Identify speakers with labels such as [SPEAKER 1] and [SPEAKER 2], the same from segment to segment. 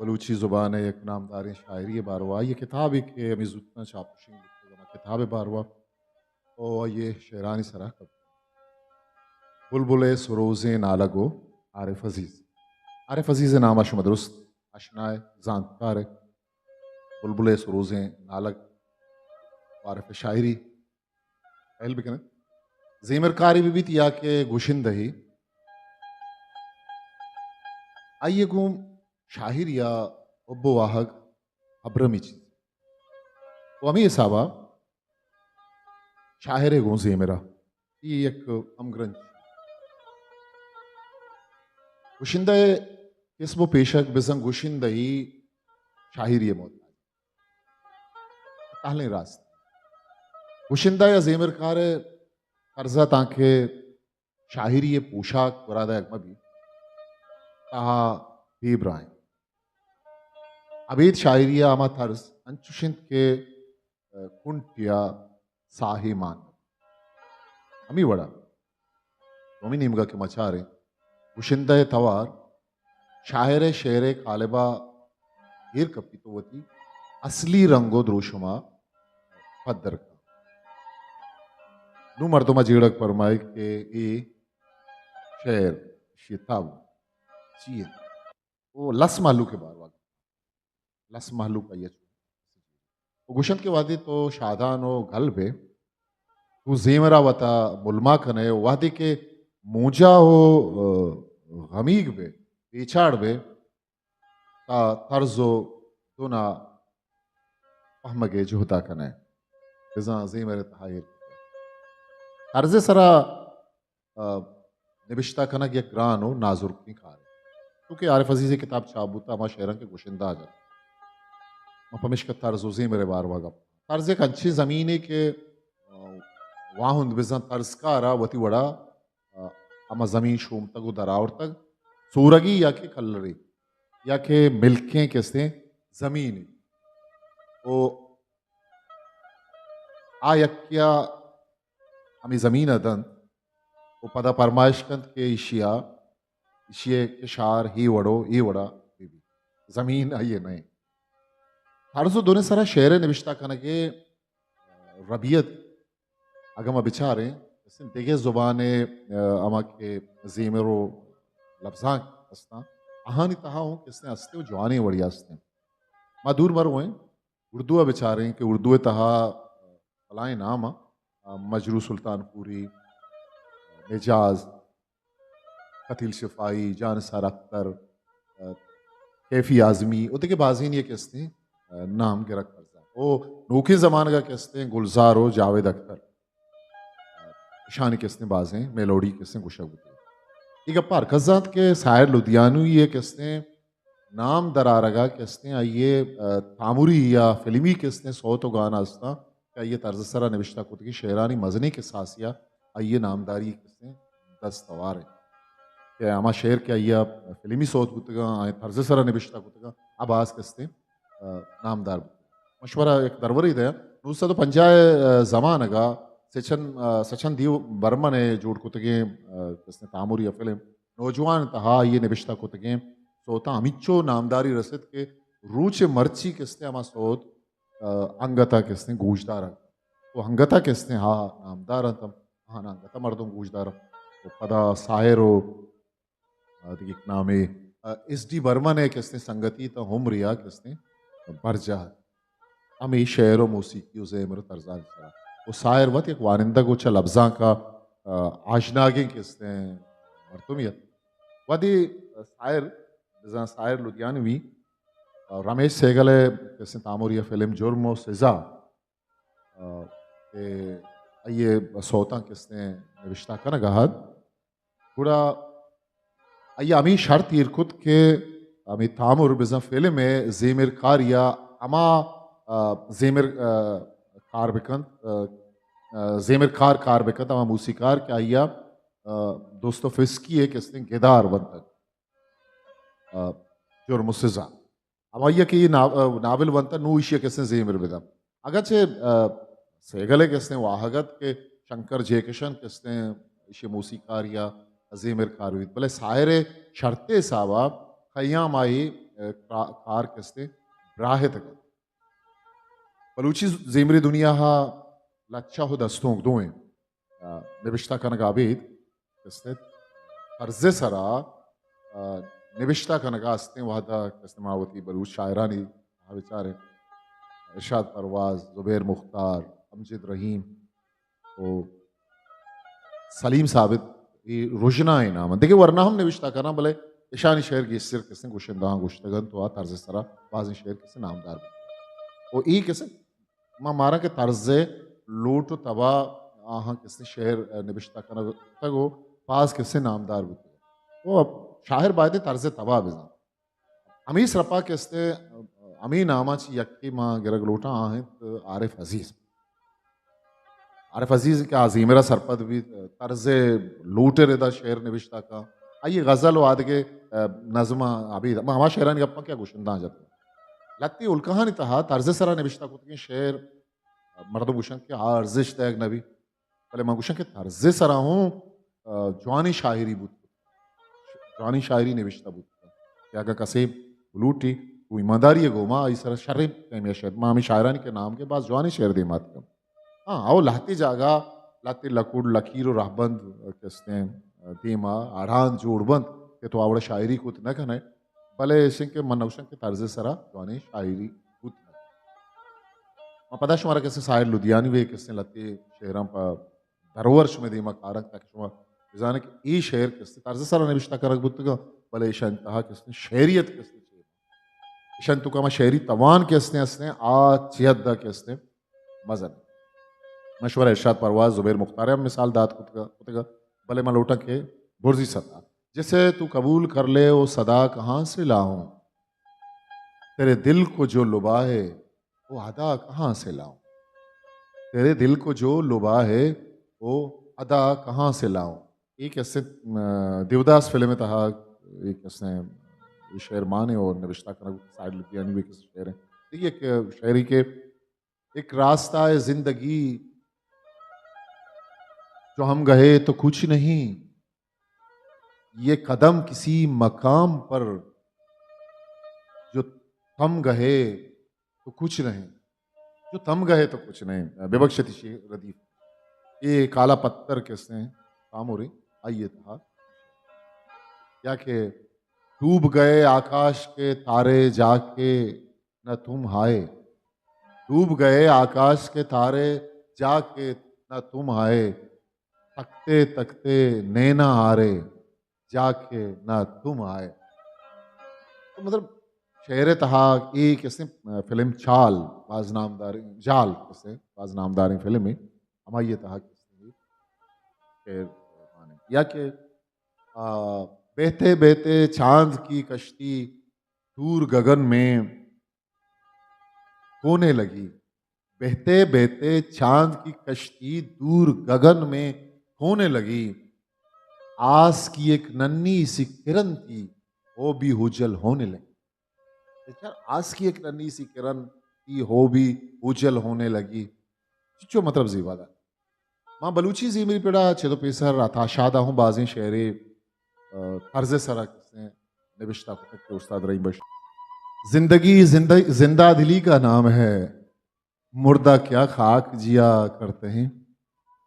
[SPEAKER 1] बलूची ज़ुबान एक नामदारी शायरी बारवा ये किताब एक अमीज़ुतना छापुशिंग किताब बारवा और ये शेरानी सरा कब बुलबुले सरोज़े नालगो आरिफ अजीज़ नाम अशमदरुस्त अशनाए जानकार बुलबुले सरोज़े नालग आरिफ शायरी पहल भी करें ज़ेमरकारी भी तिया के गुशिंदही आइए गुम शाहिर या अब्बो वाहक अब्रमिची तो अमी साबा शाहिर गुंजे मेरा ये एक अमग्रंथ गुशिंदा किस्मो पेशक बिजंग गुशिंदा ही शाहिर ये मौत ताहले रास्त गुशिंदा या ज़ेमरकार कर्जा ताके शाहिर ये पोशाक वरादा एक मबी ताहा बेब्राइन अबीद शायरिया आमा तर्ज अंचुशिंत के कुंटिया साहिमान अमी वड़ा तोमी निमगा के मचारे गुशिंदा तवार शायर शेर कालिबा हीर कपितोवती असली रंगो द्रोशुमा पद्दर का नु मर्दमा जीड़क परमाई के ए शेर शिताब चीए वो लस मालू के बार वाला लस मालू का ये गुशन के वादे तो शादान हो गल बे तू जेमरा वता मुलमा कने वादे के मूजा हो गमीग बे पेचाड़ बे ता तर्जो दोना अहमगे जुहता कने बिजा जेमरे तहायर तर्जे सरा निबिश्ता कना ये ग्रान हो नाजुर की खार क्योंकि आरिफ अजीज़ किताब चाबूता मा शेरन के गुशिंदा आ जाता मपमिश का तर्जुज़ी मेरे बार वागा तर्ज एक अच्छी ज़मीने के वाहुंद बिज़ा तर्ज का आरा वती वड़ा अमा ज़मीन शूम तक उदरावर तक सूरगी या के कलरी या के मिल्कें कैसे ज़मीन ओ आ यक्या अमी ज़मीन अदन वो पदा परमाइशकंत के इशिया इशिये के शार ही वड़ो ये वड़ा बीबी ज़मीन आइए नहीं हर्ज़ो दोने सारा शेर निविश्ता कना के रबियत अगम बिचारे इसन देगे ज़ुबाने अमा के ज़ीमरो लफ्ज़ां अस्ता आहानी तहा हूँ किसने अस्ते वो जवानी वड़ी अस्ते मादूर मरो हैं उर्दू बिचारे के उर्दू तहा फलाए नाम मजरू सुल्तानपुरी मिजाज कतिल शिफाई जानसार अख्तर कैफी आज़मी उते के बाजीन ये किसने नाम के रख करता ओ नोखे ज़मान का किसने गुलजार हो जावेद अख्तर शानी किसने बाजें मेलोडी किसने गुशबूते एक अपार कज़ात के सायर लुधियानू ये किसने नाम दरारगा किसने आइए तामुरी या फिल्मी किसने सौ तो गाना अस्ता क्या ये तर्ज सरा निविश्ता कुत की शेरानी मजने के सासिया आइए नामदारी किसने दस्तवार है क्या आमा शेर क्या ये फिल्मी सौत कुतगा आए तर्ज सरा निविश्ता कुतगा आबाज किसने नामदार मशवरा एक दरवरी दे दूसरा तो पंजाय जमान का सचन सचन दीव बर्मन है जोड़ कुतगे किसने तामुरी या फिल्म नौजवान तहा ये निविश्ता कुतगे सोता अमिचो नामदारी रसद के रूच मर्ची किसने अमा सोत अंगता किसने गूजदार तो अंगता किसने हाँ नामदार तम हाँ अंगता मर्दों गूजदार तो पदा सायरो दिख नामे एस डी बर्मन है किसने संगति तो हम रिया किसने बरजा अमी शेर व मौसीकी उसे मेरे तर्जा सरा वो सायर वत एक वानिंदा को चल अब्जा का आशनागे किसने मरतुमियत वदी सायर जहाँ सायर लुधियानवी रमेश सेगले किसने तामुरिया फिल्म जुर्म व सज़ा ये सोता किसने निविश्ता का नगाहद पूरा ये अमी शर्त इरकुत के अमी तामुर बिज़ा फिल्म में ज़ेमिर कारिया अमा ज़ेमिर कार बिकंत ज़ेमिर कार बिकंत अमा मूसीकार क्या आइया दोस्तों फिस्की है किसने गेदार बनता जुर्म सज़ा अमा ये कि नावल बनता नू इशिया किसने ज़ेमिर बिदा Agacı segale kesne vahagat ke Shankar Jayakishan kesne işi musikar ya Azimir Karvit. Bale saire şartte sava khayyam आई car kesne brahe tak. Baluchi zemre dünya ha latça ho dastong doe. Nebishta kanag abid kesne अर्ज़े सरा निविष्टा कनगास्ते वादा कस्मावती बलूच शायरानी विचारे इरशाद परवाज जुबैर मुख्तार अमजद रहीम तो सलीम साबित ये रोजना इनाम देखिए वरना हम निविष्टा करना भले ईशानी शहर की सिर किसने गुशिंदा गुश्तगन तो तर्ज सरा बाजी शहर किसने नामदार वो ई किसे माँ मारा के तर्जे लोट तबा आहाँ किसने शहर निविष्टा करना तक पास किससे नामदार बुते वो शाहिर बायदे तर्ज तबा बिजा अमीस रपा किसने अमी नामाची यक्की माँ गिरग लोटा आहेत आरिफ अजीज के आजीमेरा सरपद भी तर्ज लूटे रेदा शेर निविश्ता का आइए गजल वाद के नज़मा अभी हमारा शेरानी गप्पा क्या गुशिंदा जाते लत्ती उल्कहानी तहा तर्ज सरा निविश्ता को कि शेर मर्दो गुशन के अर्जिश तैग नबी पहले मैं गुशन के तर्ज सरा हूँ जवानी शायरी बुत जवानी शायरी निविश्ता बुत क्या का कसेब लूटी वो ईमानदारी गोमा इस तरह शर्म तैमिया शायद माँ हमें शायरानी के नाम के बाद जवानी शेर दी मात कम हाँ आओ लाती जागा लाती लकुड़ लकीर और राहबंद किसने धीमा आढ़ान जोड़बंद के तो आवड़ शायरी कुत न कने भले ऐसे के मनौशन के तर्ज सरा जवानी शायरी कुत न मैं पता शुमारा कैसे साहिर लुधियानी वे किसने लाती शेरां पर दरवर्ष में धीमा कारक तक शुमार जाने कि ई शेर किसने तर्ज सरा निविष्टा करक बुत्तगा भले ईशान तहा किसने शेरियत किसने ईशान तुका मा शेरी तवान किसने असने आ चियद्दा किसने मजन मशवरा इरशाद परवाज जुबैर मुख्तार हम मिसाल दात कुतगा भले मलोटा के बुर्जी सदा जिसे तू कबूल कर ले वो सदा कहाँ से लाऊं तेरे दिल को जो लुबा है वो अदा कहाँ से लाऊं तेरे दिल को जो लुबा है वो अदा कहाँ से लाऊं एक ऐसे देवदास फिल्म में तहा एक ऐसे शेर माने और निविश्ता करना साइड लुधियानी भी किसी शेर है देखिए शायरी के एक रास्ता है जिंदगी जो हम गए तो कुछ नहीं ये कदम किसी मकाम पर जो थम गए तो कुछ नहीं जो थम गए तो कुछ नहीं बेबख्शती शेख रदीफ ये काला पत्थर किसने काम हो रही आइए था क्या के डूब गए आकाश के तारे जाके न तुम आए डूब गए आकाश के तारे जाके न तुम आए तकते तकते नैना हारे जाके ना तुम आए तो मतलब शेर तहा एक किसने फिल्म चाल बाज नामदारी जाल किसने बाज नामदारी फिल्म में हमारी ये तहा किसने शेर माने या कि बहते बहते चांद की कश्ती दूर गगन में होने लगी बहते बहते चांद की कश्ती दूर गगन में होने लगी आस की एक नन्ही सी किरण थी वो भी उजल होने लगी यार आस की एक नन्ही सी किरण थी हो भी उजल होने लगी जो मतलब जीवादा माँ बलूची जी मेरी पेड़ा चेदो पेसर अताशादा हूँ बाजी शेरे तर्ज सरा किसने निविश्ता को के उस्ताद रही बश जिंदगी जिंदा दिली का नाम है मुर्दा क्या खाक जिया करते हैं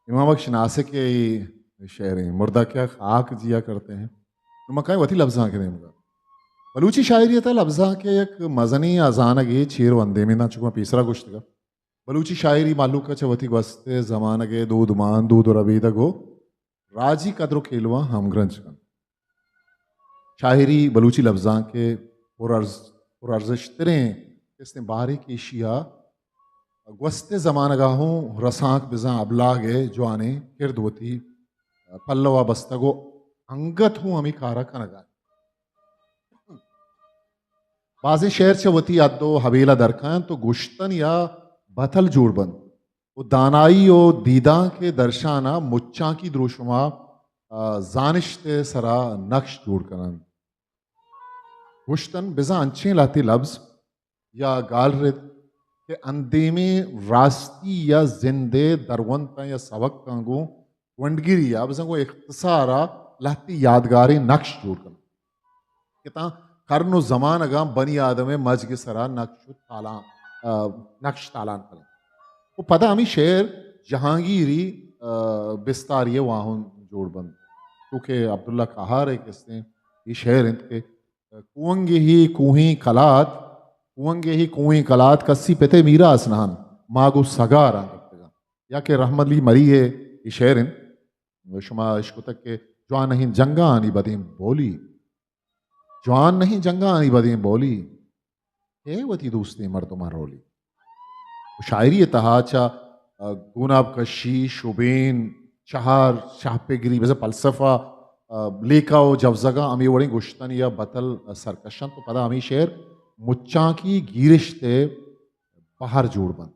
[SPEAKER 1] इमाम बख्श नासे के शेर हैं मुर्दा क्या खाक जिया करते हैं मकाई वती लफ्जा के नेमगा बलूची शायरी था लफ्जा के एक मजनी अजान गे चीर वंदे में ना चुका तीसरा कुश्त का बलूची शायरी मालू का चवती वस्ते जमान गे दूध मान दूध और अबीदा गो राजी कदरो खेलवा हम ग्रंज का शायरी बलूची लफ्जा के पुरर्जिश तरें इसने बारीक एशिया वस्ते जमानगाहों रसाक बिजा अबलागे जवाने किरदवती पल्लवा बस्तगो अंगत हूँ अमी कारा कनगा बाजे शहर चवती अद्दो हवेला दरखान तो गुश्तन या बथल जोड़बंद वो दानाई ओ दीदा के दर्शाना मुच्चा की द्रोशुमा जानिश्ते सरा नक्श जोड़ करन गुश्तन बिजा अंचे लाती लफ्ज या गाल रिद कि अंदेमे रास्ती या जिंदे दरवंता या सबक कंगो वंडगिरी या बस को इख्तिसारा लहती यादगारी नक्श जोड़ कर किता करनो जमान अगा बनी आदमे मज के सरा नक्श तालान कर वो पता हमी शेर जहांगीरी बिस्तारिये वाहन जोड़ बंद क्योंकि अब्दुल्ला कहार है किसने ये शेर इनके कुंगे ही कुही कलात कुंगे ही कुही कलात कस्सी पेते मीरा असनान मागो सगारा या के रहमली मरी है ये शेर इन शुमा इश्क तक के जवान नहीं जंगा आनी बदीम बोली जवान नहीं जंगा आनी बदीम बोली है वती दोस्ती मर्दमा रोली शायरी तहाचा गुनाब कशी शुबेन शहर शाहपेगिरी वैसे फलसफा लेकाओ जवजगा अमी वड़ी गुश्तन या बतल सरकशन तो पता अमी शेर मुच्चा की गिरिश्ते बाहर जोड़ बंद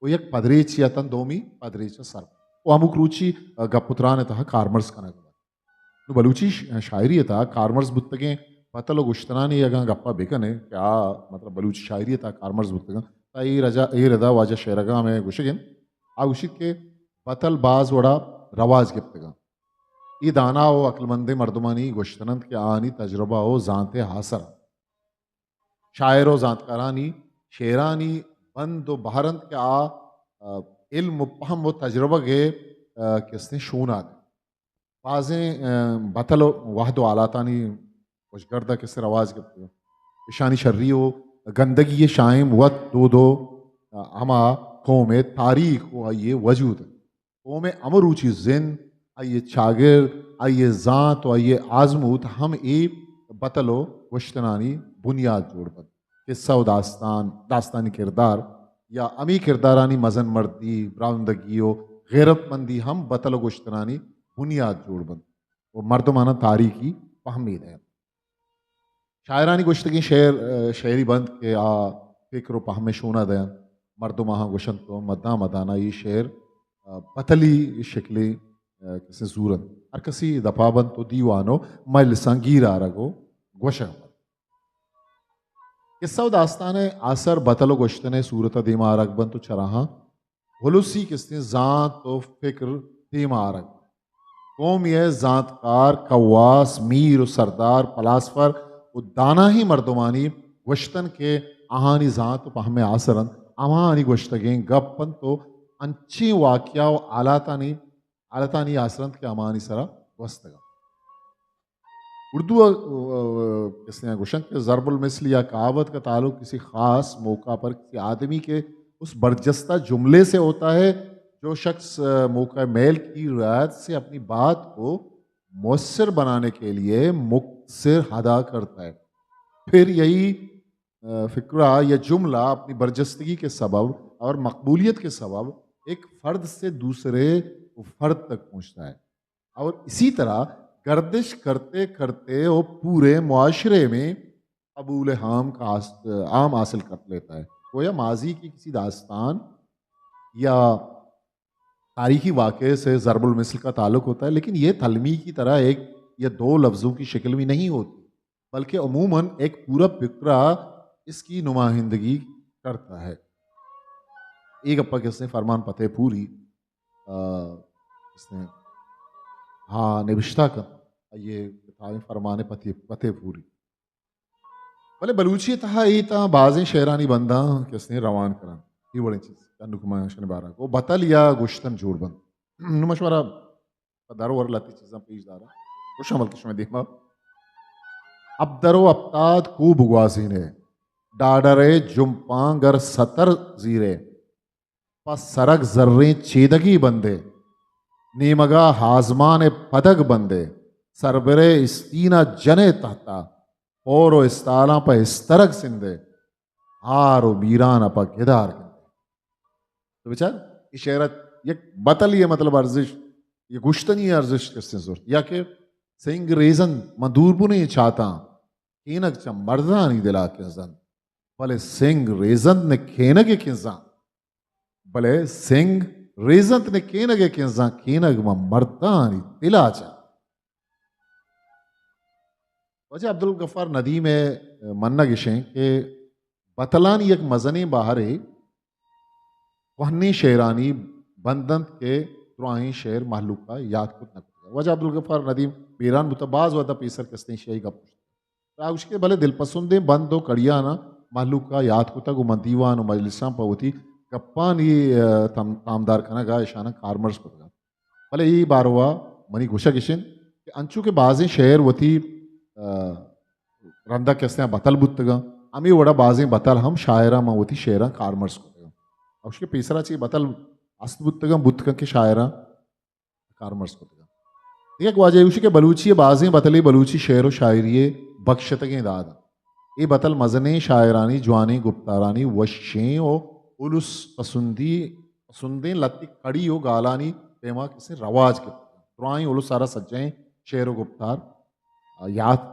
[SPEAKER 1] वो एक पदरेच या तन दोमी पदरेच सर वो अमुक रुचि गपुत्रान तहा कार्मर्स कना तो बलूची शायरी था कार्मर्स बुत्तगे बतलो गुश्तनानी अगा गप्पा बेकने क्या मतलब बलूची शायरी था कार्मर्स बुत्तगा ये रजा वाजा शेरगा में गुशगिन आ उशित के बतल बाज वड़ा रवाज गिफ्तगा ई दाना हो अक्लमंदे मर्दमानी गुश्तनंत के आनी तजुर्बा हो जानते हासर शायर हो जानकारानी शेरानी बंद बहरंत के इल्म पहम व तजुर्बा के किसने शूना बाजें बतल वाहद आलातानी खुशगर्दा किससे रवाज गिफ्तगा ईशानी शर्री हो गंदगी ये शाइम वत दो हमा कौम तारीख हो आइए वजूद कौम अमरूची जिन आइए शागिर आइए ज़ात और आइए आजमूत हम ए बतलो वश्तनानी बुनियाद जोड़ बद किस्सा व दास्तानी किरदार या अमी किरदारानी मजन मर्दी ब्राउंदगी हो गैरतमंदी हम बतलो वश्तनानी बुनियाद जोड़ बद वो मर्दमाना तारीखी फहमीद है शायरानी गुश्तगी शेरी बंद के फिक्र पहमे शूना दयान मर्द महा गुशन तो मदा मदाना ये शेर पतली शिकली किसी जूरन हर कसी दफाबंद तो दीवानो मल संगीरा रगो गोश किस्सा दास्तान आसर बतलो गुश्तने सूरत दीमा रगबन तो चराहा हुलुसी किसने जात तो फिक्र दीमा रग कौम यह जातकार कवास मीर सरदार पलासफर दाना ही मर्दमानी वश्तन के आहानी जात पहमे आसरन अमानी गोश्तगें गप्पन तो अंची वाक्या आलातानी आलातानी आसरंत के अमानी सरा वस्तगा उर्दू किसने गुशन के ज़रबुल मिसल या कहावत का ताल्लुक किसी ख़ास मौका पर किसी आदमी के उस बर्जस्ता जुमले से होता है जो शख्स मौका मेल की रियायत से अपनी बात को मौसर बनाने के लिए मुक्तसर अदा करता है फिर यही फिक्रा या जुमला अपनी बर्जस्तगी के सबब और मकबूलियत के सबब एक फ़र्द से दूसरे फ़र्द तक पहुँचता है और इसी तरह गर्दिश करते करते वो पूरे मुआशरे में कबूल आम हासिल कर लेता है गोया माजी की किसी दास्तान या तारीखी वाक़े से ज़रबुल मिसल का ताल्लुक होता है लेकिन ये तलमी की तरह एक या दो लफ्ज़ों की शक्ल में नहीं होती बल्कि अमूमन एक पूरा फिक्रा इसकी नुमाइंदगी करता है एक अप्पा किसने फरमान पते पूरी इसने हाँ निबिश्ता कर ये फरमान पते पूरी भले बलूची तहा ये ता बाज़ें शेरानी बंदा किसने रवान करा ये बड़ी चीज़ बारह को बतल या गुश्तन जोड़ बंद मशवरा दारो वर लाती चीज़ा पेश दारा खुश अमल किश में देखा अब दरो अब्ताद को बुगवासी ने डाडरे जुम्पांगर सतर जीरे पस सरक जर्रे चेदगी बंदे नीमगा हाजमान पदक बंदे सरबरे इस्तीना जने तहता और इस्ताला पर इस्तरक सिंदे हारो मीरान पर गिदार तो बेचार इशारत ये बतल ये मतलब अर्जिश ये गुश्तनी अर्जिश किसने जरूरत या कि सिंग रेजन मदूरबु नहीं चाहता कीनक चा मर्दा नहीं दिला के जन भले सिंग रेजन ने खेन के किंजा भले सिंग रेजन ने खेन के किंजा कीनक मा मर्दा नहीं दिला चा वजह अब्दुल गफ्फार नदी में मन्ना गिशें के बतलान एक मजनी बाहर है वहनी शेरानी बंदन के दुआई शेर महलूका याद कुत न वजह अब्दुल गफ्फार नदीम बीरान मुतबाज वदा पीसर कस्ते शेई गप उसके भले दिल पसंदे बंद दो कड़िया ना महलूका याद कुता गु दीवान मजलिसा पवती गप्पान ये तामदार खना गा ईशाना कार्मर्स कुतगा भले ये बारवा मनी घुशा किशन कि अंचू के बाजें शेर वती रंदा कैसे बतल बुतगा अमी वड़ा बाजें बतल हम शायरा मा वती शेरा कार्मर्स कुतगा उसके पीसरा ची बतल अस्त बुतगा बुतगा के शायरा कार्मर्स कुतगा एक वाजे उसी के बलूची बाजें बतली बलूची शेर व शायरी बख्शतगें दाद ये बतल मजने शायरानी जवानी गुप्तारानी वशें ओ उलुस पसंदी पसंदें लत्ती कड़ी हो गालानी पेमा किसे रवाज के पुरानी उलुस सारा सज्जें शेर व गुप्तार याद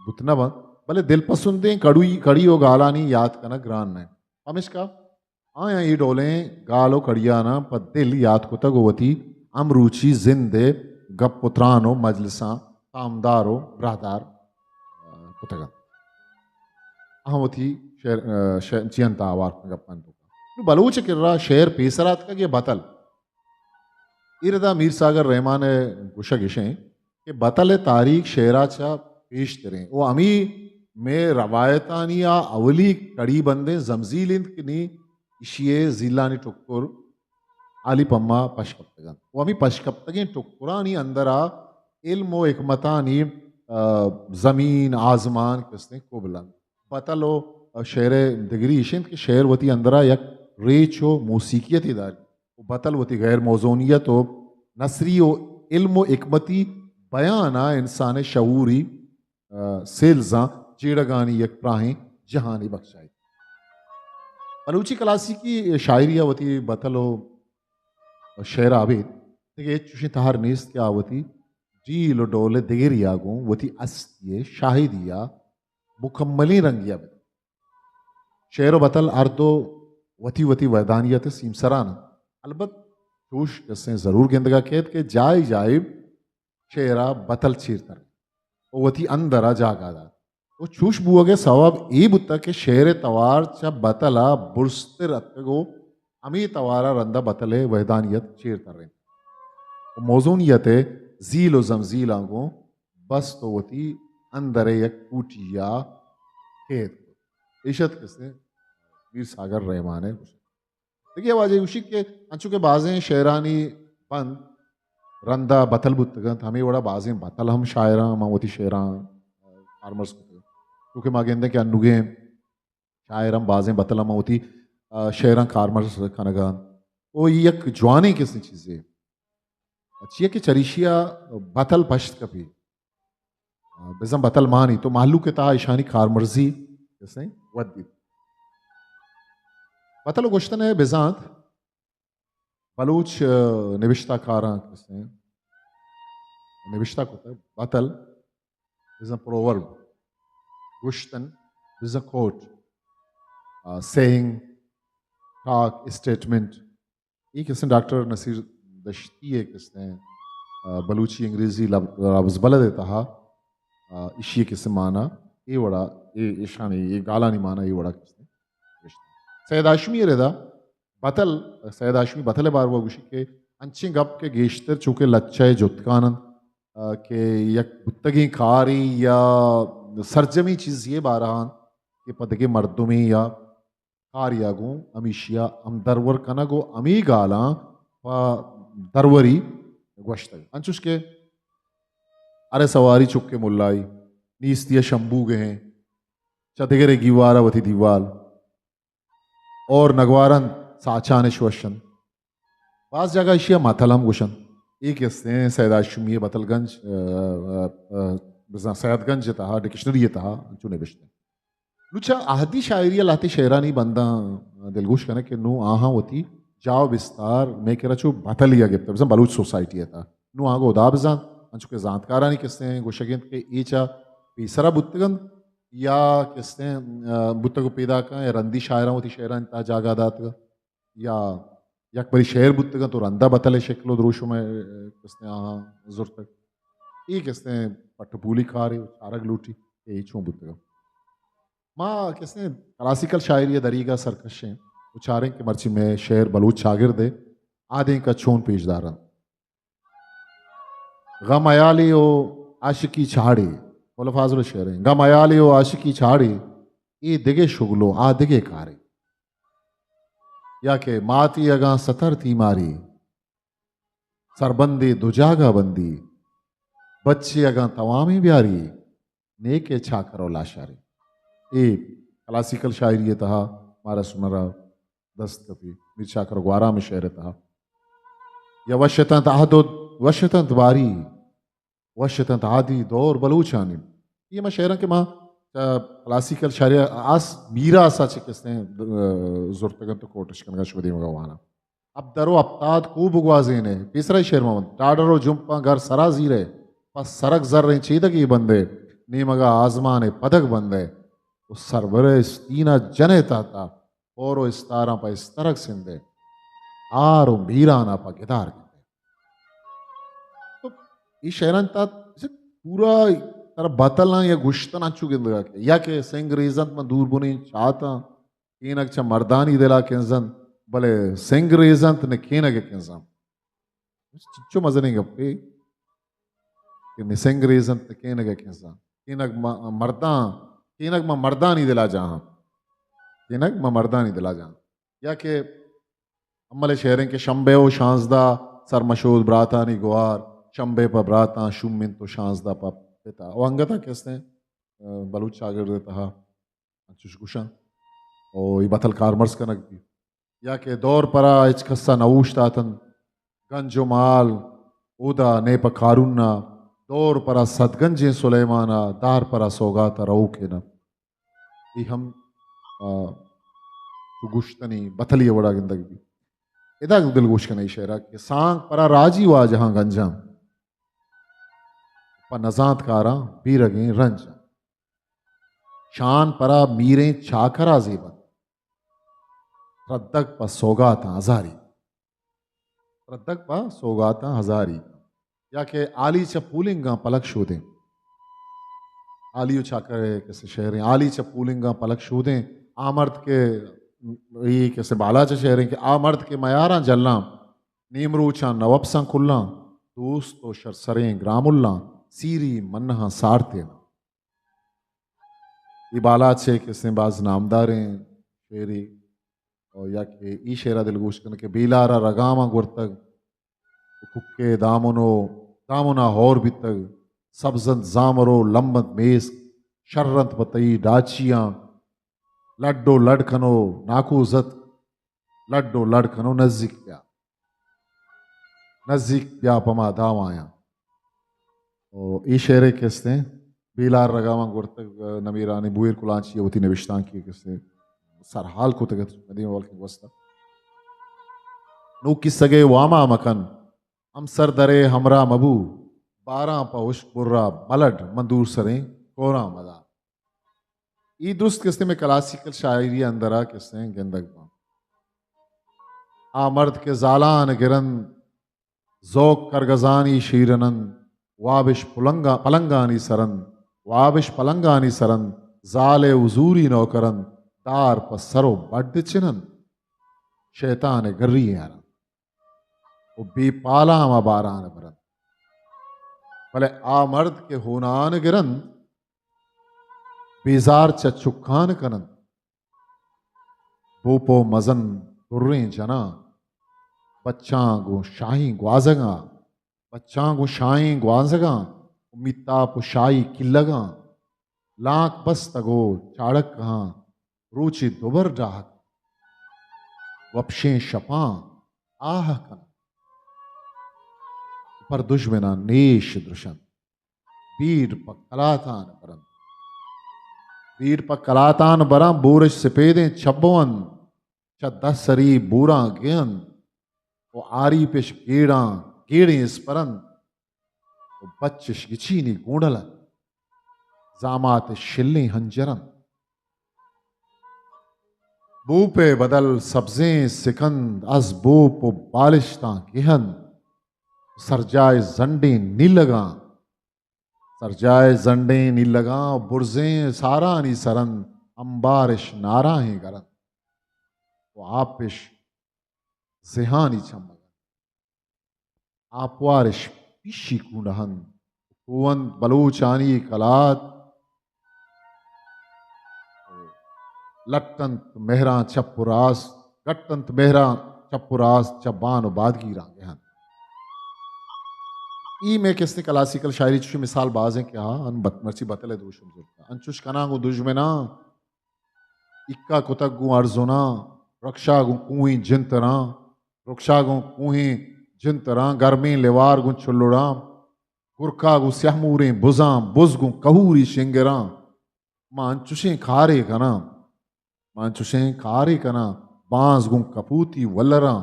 [SPEAKER 1] बुतना बंद भले दिल पसंदें कड़ी कड़ी हो गालानी याद करना ग्रान है हम इसका आया ये डोलें गालो कड़ियाना पर दिल याद को तगोवती अमरूची जिंदे गप पुत्रानो मजलिसा तामदारो ब्रादार कुतगा अहमती शेर चियंता आवार गप्पन तो बलूच किर्रा शेर पेसरात का ये बतल इरदा मीर सागर रहमान गुशा गिशें कि बतल तारीख शेराचा पेश करें वो अमी में रवायतानी या अवली कड़ी बंदे जमजीलिंद किनी इशिये जिलानी टुक्कुर आली पम्मा पशकप्तगन वो अमी पशकप्तगें टुक्कुरानी अंदरा इल्म व हिकमतानी ज़मीन आजमान किसने को बुलंद बतलो शेर दिगरी इशिंद के शेर वती अंदरा यक रेचो मौसीकियत इदारी वो बतल वती गैर मौजूनियत हो नसरी व इल्म व हिकमती बयाना इंसान शऊरी सेल्जा चेड़गानी यक प्राहें जहानी बख्शाई बलूची क्लासी की शायरिया वती बतलो शेर आबिद देखिए चुशी तहार नीस क्या वती जीलो डोले दिगरिया गो वती अस्तिये शाहिदिया मुकम्मली रंगिया बद शेर बतल अर्दो वती वती वैदानियत सीमसरान अलबत चूश जैसे जरूर गेंदगा कहत के जाय जाइब शेरा बतल चीरतर वो वती अंदरा जागादा वो चूश बुआगे सवाब ए बुत्ता के शेर तवार चा बतला बुरस्तिर अत्तगो अमी तवारा रंदा बतले वैदानियत चीरतर रहे मौजूनियत जील व जमजील आंगो बस तो वती अंदर एक कूटिया खेत इशत किसने मीर सागर रहमान है देखिए वाजे उशी के अंचु के बाजें शेरानी बंद रंदा बतल बुतगंत हमें बड़ा बाजें बतल हम शायरा मावती शेरा फार्मर्स क्योंकि माँ गेंदे के अनुगे शायरम बाजें बतल मावती शेरा फार्मर्स खनगा वो यक जवानी किसने चीज़ें अच्छी है कि चरिशिया बतल पश्त कभी बिजम बतल मानी तो मालू के ता ईशानी खार मर्जी जैसे वद्दी बतल गोश्तन है बिजांत बलूच निविश्ता कारा किसने निविश्ता को बतल is a proverb गोश्तन is a quote saying talk statement ये किसने डॉक्टर नसीर दश्ती है किसने बलूची अंग्रेजी लफ्ज़ बला देता हा इशी किसने माना ये बड़ा ये ईशानी ये गाला नहीं माना ये बड़ा किसने सैयद आशमी रेदा बतल सैयद आशमी बतल बार वो गुशी के अंची गप के गेश्तर चूँकि लच्चा जुत्कानंद के यक बुत्तगी खारी या सरजमी चीज़ ये बारहान के पदगे मर्दुमी या कारियागो अमीशिया हम दरवर कनगो अमी गाला दरवरी गोश्त अंचुश के अरे सवारी चुप के मुल्लाई नीस्तिया शंभू गए चदगरे गिवारा वती दीवाल और नगवारन साचान श्वशन बास जगह इशिया माथलम गुशन एक इसने सैदाशुमी बतलगंज सैदगंज तहा डिक्शनरी तहा चुने बिश्ते लुचा आहदी शायरिया लाती शेरानी बंदा दिलगुश कने के नु आहा होती जाओ विस्तार मैं कह रहा छू बतलिया गिफ्त बिजम बलूच सोसाइटी था नु आगो उदा बिजान अंचु के जानकारा नहीं किसने गोशगिंत के ईचा पीसरा बुत्तगंद या किसने बुत्त को पैदा का या रंदी शायरा होती शेरा इंता जागा दात या यक बड़ी शेर बुत्तगंद तो रंदा बतले शक्लो द्रोशो में किसने आहा जुर तक ये किसने पटपूली खा रही चारग लूटी यही छू बुत्तगंद माँ किसने क्लासिकल शायरी दरीगा सरकशें उचारें कि मर्ची में शेर बलूच शागिर्द है आधे का छोन पेशदारन गम अयाली ओ आशिकी छाड़ी बोला फाजल शेर है गम अयाली ओ आशिकी छाड़ी ये दिगे शुगलो आ दिगे कारे या के माती अगा सतर थी मारी सरबंदी दुजागा बंदी बच्चे अगा तवामी ब्यारी नेके छा करो लाशारी ये क्लासिकल शायरी तहा मारा सुनरा दस्त कपी मिर्चा करो ग्वारा में शेर तहा या वशतंत आहदो वशतंत बारी वशतंत आदि दौर बलूचानी ये मैं शेर के माँ क्लासिकल शायरी आस मीरा असा किसने जुर्तगन तो कोटश कनगा शुदी मगवाना अब दरो अब्ताद को बुगवाजे ने तीसरा शेर मोहम्मद टाडरो जुम्पा घर सरा जीरे पस सरक जर रही चीदगी बंदे नीमगा आजमाने पदक बंदे उस सरबरे स्तीना जने ताता और इस्तारा पर इस्तरक सिंधे आरो मीराना पर गिदार तो ये शेरन ता पूरा तरह बतलना या गुश्तन अच्छु गिंदगा के या के सिंग रीजन में दूर बुनी चाहता केन अच्छा मर्दानी दिला केंजन भले सिंग रीजन ने केन के केंजन चिच्चो मजे नहीं गप्पे कि सिंग रीजन ने केन के केंजन केनक मर्दा केनक में मर्दानी दिला जहां केनक में मर्दानी दिला जहां या के अमले शहरें के शंबे ओ शांजदा सरमशोद ब्रातानी गुआर शंबे पर ब्राता शुमिन तो शांजदा पर पिता वो अंगता कैसे बलूच शागिर देता हा चुशकुशा और ये बतल कारमर्स का नक भी या के दौर परा इचकस्सा नऊश तातन गंजो माल उदा ने पर कारुन्ना दौर परा सदगंजे सुलेमाना दार परा सोगाता रऊ के न ये हम गुश्तनी बतली वड़ा गिंदगी भी इदा दिल गुश का नहीं शेरा कि सांग परा राजी हुआ जहां गंजाम पर नजात कारा बीरगे रंज शान परा मीरे चाकरा जेबन रद्दक पर सोगाता हजारी रद्दक पर सोगाता हजारी या के आली चपूलिंगा पलक शोदें आलियो चाकर कैसे शहर आली चपूलिंगा पलक शोदें आमर्द के ये कैसे बाला शहर के आमर्द के मयारा जलना नीमरूचा नवबसा खुल्ला दोस्त तो शरसरें ग्रामुल्ला सीरी मन्हा सारते ये बाला छे किसने बाज नामदारें शेरी और या के ई शेरा दिलगोश करने के बेलारा रगामा गुर्तग कुक्के दामनो दामना हौर बितग सब्जंत जामरो लम्बत मेस शर्रंत बतई डाचियां लड्डो लड़खनो नाकूजत लड्डो लड़खनो नजदीक प्या पमा दावाया और ई शेरे किसने बेलार रगामा गुर्तग नमीरानी बुएर कुलांची होती नविश्तान की किसने सरहाल को तगत मदीना वाल की वस्ता नो किसगे वामा मकन हम सर दरे हमरा मबू 12 पौश बुर्रा मलड मंदूर सरें कोरा मदा ई दुरुस्त किस्ते में क्लासिकल शायरी अंदरा किस्ते गेंदग आ मर्द के जालान गिरन जोक करगजानी शीरनन वाबिश पलंगानी सरन वाबिश पलंगानी सरन जाले उजूरी नौकरन तार पर सरो बड्ड चिनन शैतान गर्री यार वो बेपाला मा बारान बरन भले आ मर्द के होनान गिरन बेजार चुक्कान कनन बोपो मजन दुर्रे जना बच्चा गो शाही ग्वाजगा बच्चा गो शाही ग्वाजगा मिता पुशाई किल्लगा लाख बस तगो चाड़क कहाँ रूचि दुबर डाहक वपशे शपा आह कन पर दुश्मना नेश दृशन बीर पकलातान बरन बीर पकलातान बरा बोरश सपेदे छब्बवन दसरी बूरा गेन वो आरी पेश गेड़ा गेड़े स्परन वो बच्चिश गिचीनी गूंडलन जामात शिल्ली हंजरन बूपे बदल सब्जें सिकंद अज बूप बालिश्ता गेहन सरजाए जंडे नीलगा सरजाए जंडे नीलगा बुरजें सारा नी सरन अंबारिश नारा है गरन वो आपिश जिहानी चमगन आपवारिश पिशी कुंडहन कुवन बलूचानी कलात लट्टंत मेहरा चपुरास गट्टंत मेहरा चपुरास चबान बादगी रांगे हन ई में किसने क्लासिकल शायरी चुशी मिसाल बाज हैं क्या अन बतमर्ची बतले दूशम जुलता अंचुश कनागु दुश्मना इक्का कुतगु अर्जुना रक्षागु कुई जिंतरा रक्षागु कुई जिंतरा गर्मी लेवार गु चुल्लुड़ा गुरकागु स्यामूरे बुजा बुजगु कहूरी शिंगरा मांचुशे खारे कना मांचुशे खारे कना बांस गु कपूती वल्लरा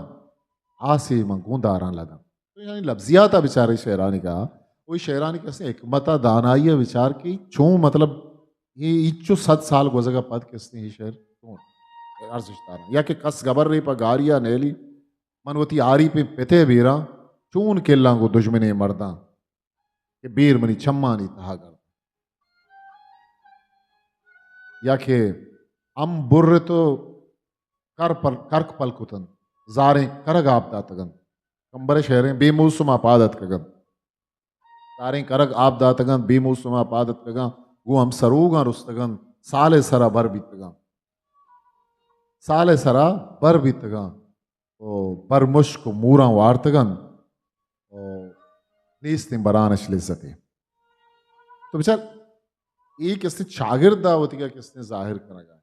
[SPEAKER 1] आसे मंगूंदारा लगा तो यानी लफ्जियात बेचारे शेरानी का वही शेरानी कैसे एकमता दानाई विचार की चो मतलब ये इच्चो 7 साल गुजगा पद किसने ही शेर क्यों अर्ज इश्तारा या कि कस गबर रे पर गारिया नेली मनवती आरी पे पेते बेरा चून केला को दुश्मने मर्दा कि बीर मनी छम्मा नहीं तहा कर या कि अम बुर्र तो कर्क पल कुतन जारे करग आपदा तगन कंबर शहरें बेमूसुमा पादत कगन तारें करग आपदा तगन बेमूसुमा पादत कगन गो हम सरूगा रुस्तगन साले सरा बर बीतगा साले सरा बर बीतगा ओ बर मुश्क मूरा वार्तगन ओ नीस्तिम बरानश लिज़्ज़ते तो बेचार एक किसने शागिर्द दावती का किसने जाहिर करा गया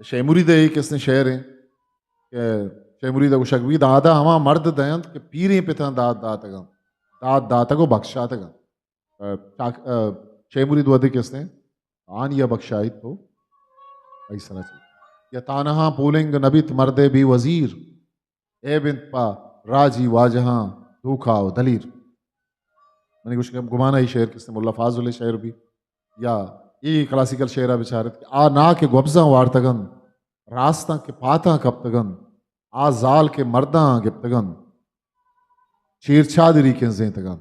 [SPEAKER 1] शेमुरी दे किसने शेर है कि शेमुरी दा शगवी दादा हमा मर्द दयंत के पीरे पिता दाद दातगम दाद दातगो बख्शा तगम शेमुरी दुआदे किसने आन या बख्शाई तो ऐसा या तानहा पोलिंग नबित मर्दे भी वजीर ए बिन पा राजी वाजहा धोखा दलीर मैंने कुछ गुमाना ही शेर किसने मुल्ला फाजुल शेर भी या ये क्लासिकल शेरा बिचारत आ ना के गुब्जा वार्तगन रास्ता के पाता कप्तगन आ जाल के मर्दा गिप्तगन चीर चादरी के जेतगन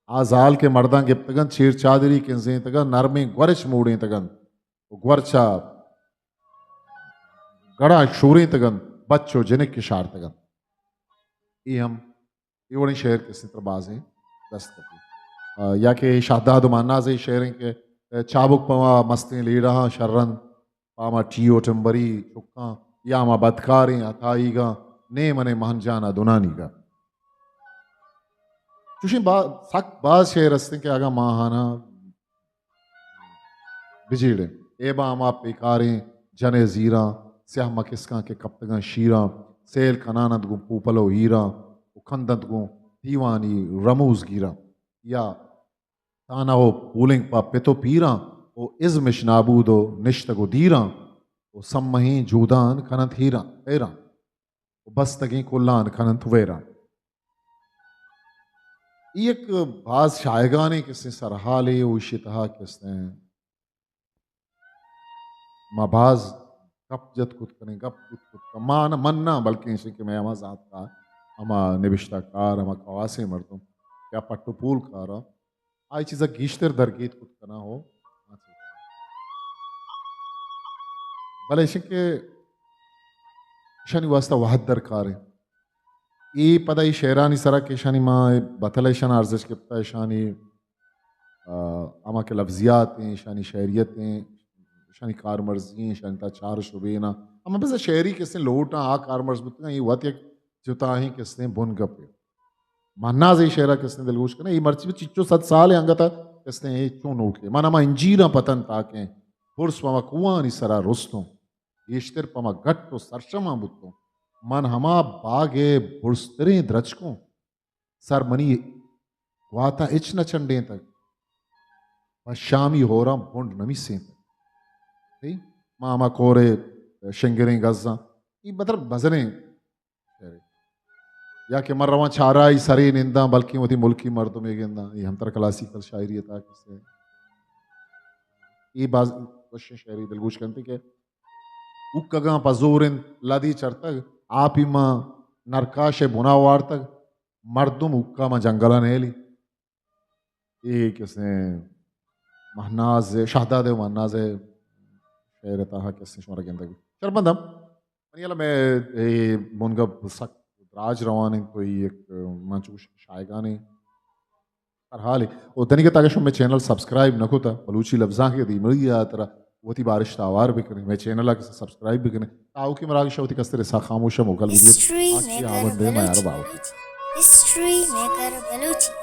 [SPEAKER 1] आ जाल के मर्दा गिप्तगन चीर चादरी के जेतगन नरमे ग्वरच मोड़े तगन ग्वरचा गड़ा शोरे तगन बच्चो जिनिक के शार तगन ये हम ये बड़े शेर के सित्रबाज हैं दस्तकी या के शादाद मान्ना से शेर के चाबुक पवा मस्ती लीड़ा शर्रन पामा टियो टम्बरी चुक्का या मा बदकारें अताईगा ने मने महंजाना दुनानीगा चुशी सक बाज शेर हस्ते के आगा माहाना बिजीड़े एबा मा पेकारें जने जीरा स्याह मकिस्का के कप्तगा शीरा सेल कनानत गु पूपलो हीरा उखंदत गु दीवानी रमूज गिरा या ताना हो पूलिंग पा पितो पीरा ओ इज मिशनाबूदो निश्तगो दीरा ओ सम्मही जूदान खनत हीरा एरा ओ बस्तगी कुल्लान खनत वेरा एक बाज शायगाने किसने सरहाले उशितहा किसने माबाज गप जत कुत करें गप कुत मान मन्ना बल्कि इसे कि मैं अमा जात का अमा निबिश्ता कार अमा कवासे मर्दम क्या पट्टू पूल कारा आई चीज़ा गीश्तर दरगीत कुत करना हो भले इसे के शनि वास्ता वाहद दरकार है ये पता ही शेरानी सरा के शनि माँ बतले शन अर्जश के पता शानी अमा के लफ्जियात हैं शानी शहरियत हैं शानी कार मर्जी हैं शानी ता चार शुबेना अमा बस शहरी किसने लोटा आ कार मर्ज बुतना ये वत एक जुता ही किसने बुन गपे मान्ना से शेरा किसने दिलगोश करना ये मर्ची में चिच्चो 7 साल है अंगता किसने ये चो नोट के माना मा इंजीरा पतन ताके पुरुष पमा कुआनी सरा रुस्तों येश्तर पमा गट्टो सरशमा बुत्तो मन हमा बागे बुर्स्तरे द्रचकों सर मनी वाता इच न चंडे तक शामी हो रहा बुंड नमी से तक मामा कोरे शिंगरें गजा ये मतलब भजने या कि मर रवा छारा ही सरे निंदा बल्कि वो थी मुल्की मर्दों में गेंदा ये हम तरह क्लासिकल शायरी था किससे ये बाज क्वेश्चन शायरी दिलगोश करते कि उक्कगा पजोरिन लदी चरतग आप ही माँ नरकाश बुनावार तक मर्दुम उक्का माँ जंगला नेली ये किसने महनाज शाहदाद महनाज शेर था किसने शुमार गेंदा शर्मदम याला मैं मुनगा सक राज रवान कोई एक मंचूश शायगाने हर हाल उतनी के ताकि शुम में चैनल सब्सक्राइब न होता बलूची लफ्जा के दी मिल गया तरह वो थी बारिश तावार भी करें मैं चैनल के सब्सक्राइब भी करें ताऊ की मराग शौती कस्तर सा खामोश मोकल वीडियो
[SPEAKER 2] History
[SPEAKER 1] आखिरी
[SPEAKER 2] Maker
[SPEAKER 1] आवन दे मैं यार
[SPEAKER 2] Baluchi.
[SPEAKER 1] बाव
[SPEAKER 2] History Maker Baluchi.